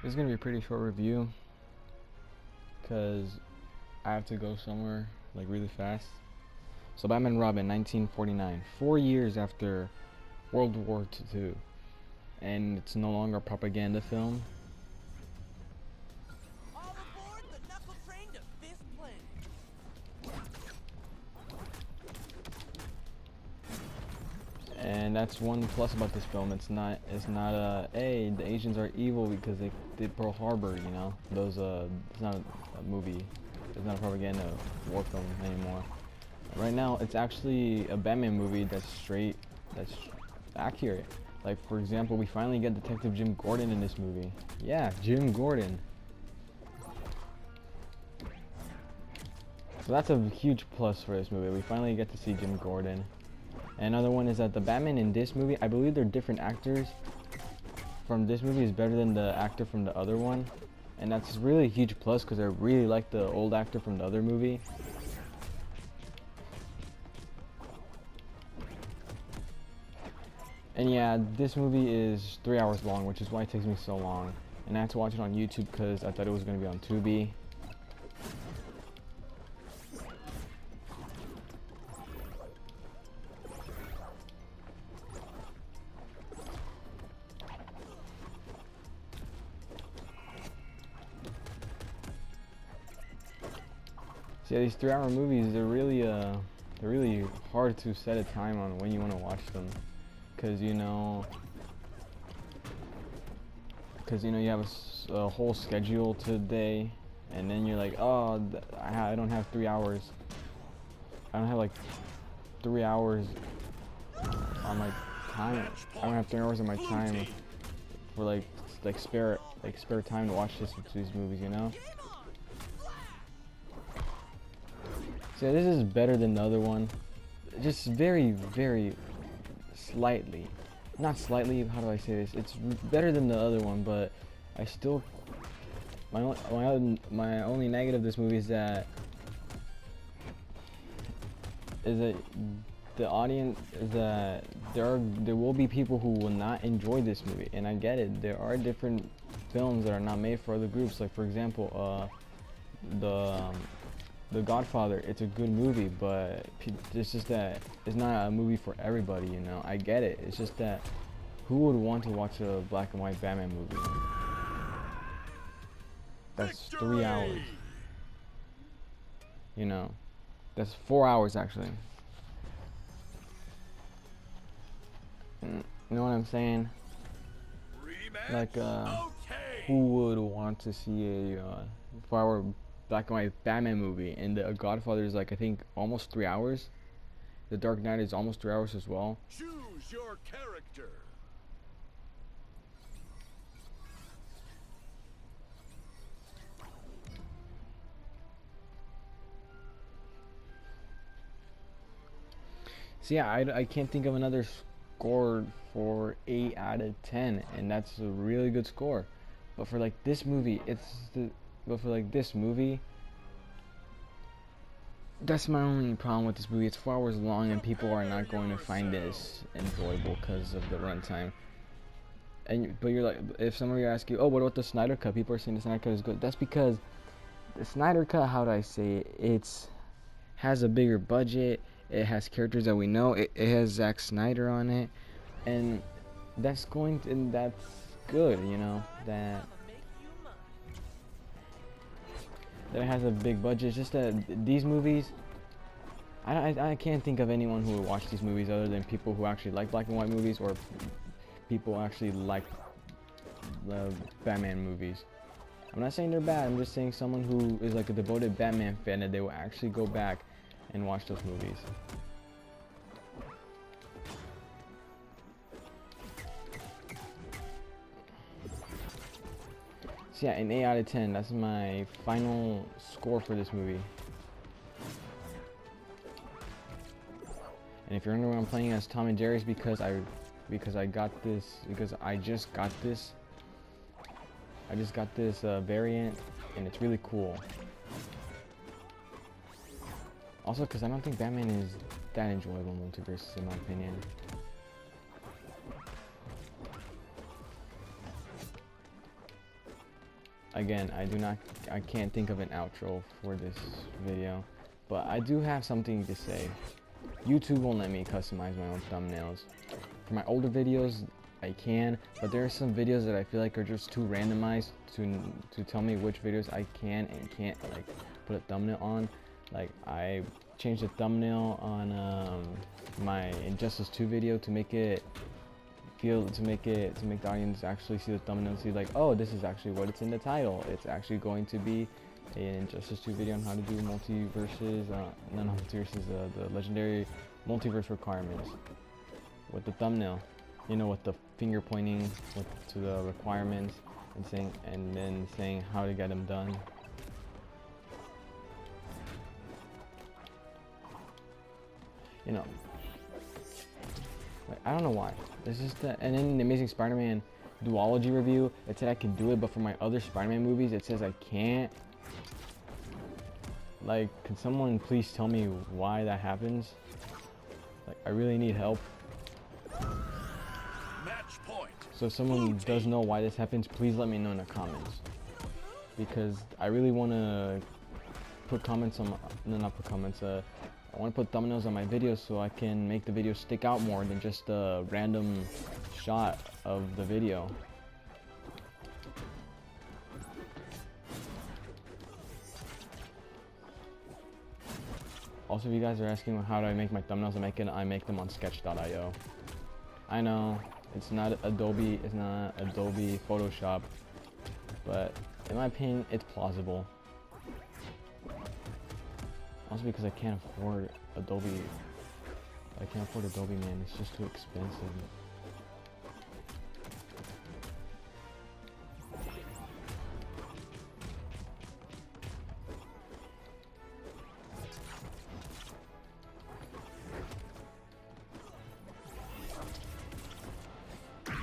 This is gonna be a pretty short review because I have to go somewhere like really fast. So Batman and Robin, 1949, 4 years after World War II, and it's no longer a propaganda film. All aboard the Knuckle Train to Fist Planet. And that's one plus about this film. It's not hey, the Asians are evil because they did Pearl Harbor, you know. It's not a movie. It's not a propaganda war film anymore. Right now, it's actually a Batman movie that's accurate. Like, for example, we finally get Detective Jim Gordon in this movie. Yeah, Jim Gordon. So that's a huge plus for this movie. We finally get to see Jim Gordon. And another one is that the Batman in this movie, I believe they're different actors. From this movie is better than the actor from the other one. And that's really a huge plus because I really like the old actor from the other movie. And yeah, this movie is 3 hours long, which is why it takes me so long. And I had to watch it on YouTube because I thought it was going to be on Tubi. So yeah, these 3 hour movies, they're really hard to set a time on when you want to watch them. Because you know you have a whole schedule today, and then you're like, oh, I don't have 3 hours. I don't have like 3 hours on my time. I don't have 3 hours on my time for like spare time to watch these movies, you know. So yeah, this is better than the other one, just very slightly. Not slightly, how do I say this? It's better than the other one, but I still, my only negative of this movie is that the audience is that there will be people who will not enjoy this movie, and I get it. There are different films that are not made for other groups. Like for example, The Godfather. It's a good movie, but it's just that it's not a movie for everybody. You know, I get it. It's just that who would want to watch a black and white Batman movie? That's 3 hours. You know, that's 4 hours actually. You know what I'm saying? Like, who would want to see a 4 hour black and white Batman movie? And The Godfather is like, I think, almost 3 hours. The Dark Knight is almost 3 hours as well. Choose your character. So yeah, I can't think of another score for 8 out of 10, and that's a really good score. But for like this movie, that's my only problem with this movie. It's 4 hours long, and people are not going to find this enjoyable because of the runtime. But you're like, if somebody asks you, oh, what about the Snyder Cut? People are saying the Snyder Cut is good. That's because the Snyder Cut, how do I say it? It has a bigger budget. It has characters that we know. It has Zack Snyder on it, and that's good. You know that it has a big budget. It's just that these movies, I can't think of anyone who would watch these movies other than people who actually like black and white movies, or people who actually like the Batman movies. I'm not saying they're bad. I'm just saying someone who is like a devoted Batman fan, that they will actually go back and watch those movies. So yeah, an 8 out of 10. That's my final score for this movie. And if you're wondering why I'm playing as Tom and Jerry's, because I just got this variant, and it's really cool. Also, because I don't think Batman is that enjoyable in Multiverse, in my opinion. again, I can't think of an outro for this video, but I do have something to say. YouTube won't let me customize my own thumbnails. For my older videos, I can, but there are some videos that I feel like are just too randomized to tell me which videos I can and can't like put a thumbnail on. Like I changed the thumbnail on my Injustice 2 video to make it to make the audience actually see the thumbnail and see like, oh, this is actually what it's in the title. It's actually going to be an Injustice 2 video on how to do multiverses, not multiverses, the legendary multiverse requirements with the thumbnail. You know, with the finger pointing to the requirements and then saying how to get them done. You know, like, I don't know why. It's just that. And then the Amazing Spider-Man duology review, it said I can do it, but for my other Spider-Man movies, it says I can't. Like, can someone please tell me why that happens? Like, I really need help. Match point. So if someone does know why this happens, please let me know in the comments. Because I really want to put comments on, no, not put comments, I want to put thumbnails on my videos so I can make the video stick out more than just a random shot of the video. Also, if you guys are asking how do I make my thumbnails, I make them on Sketch.io. I know it's not Adobe Photoshop, but in my opinion, it's plausible. Also because I can't afford Adobe. I can't afford Adobe, man. It's just too expensive.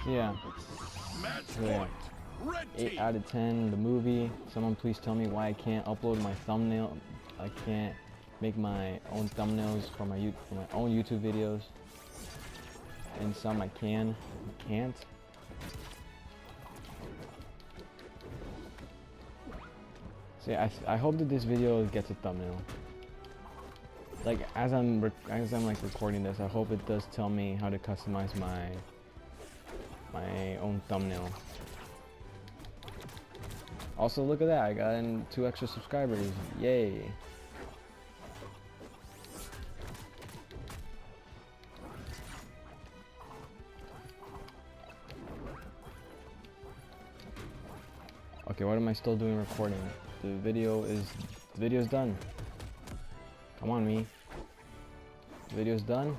Yeah. Match So yeah. point. Red 8 team. out of 10, the movie. Someone please tell me why I can't upload my thumbnail. I can't make my own thumbnails for my own YouTube videos. And some I can, can't. So yeah, I hope that this video gets a thumbnail. Like as I'm like recording this, I hope it does tell me how to customize my own thumbnail. Also, look at that, I got 2 extra subscribers. Yay. Okay, what am I still doing recording? The video's done. Come on, me. The video's done.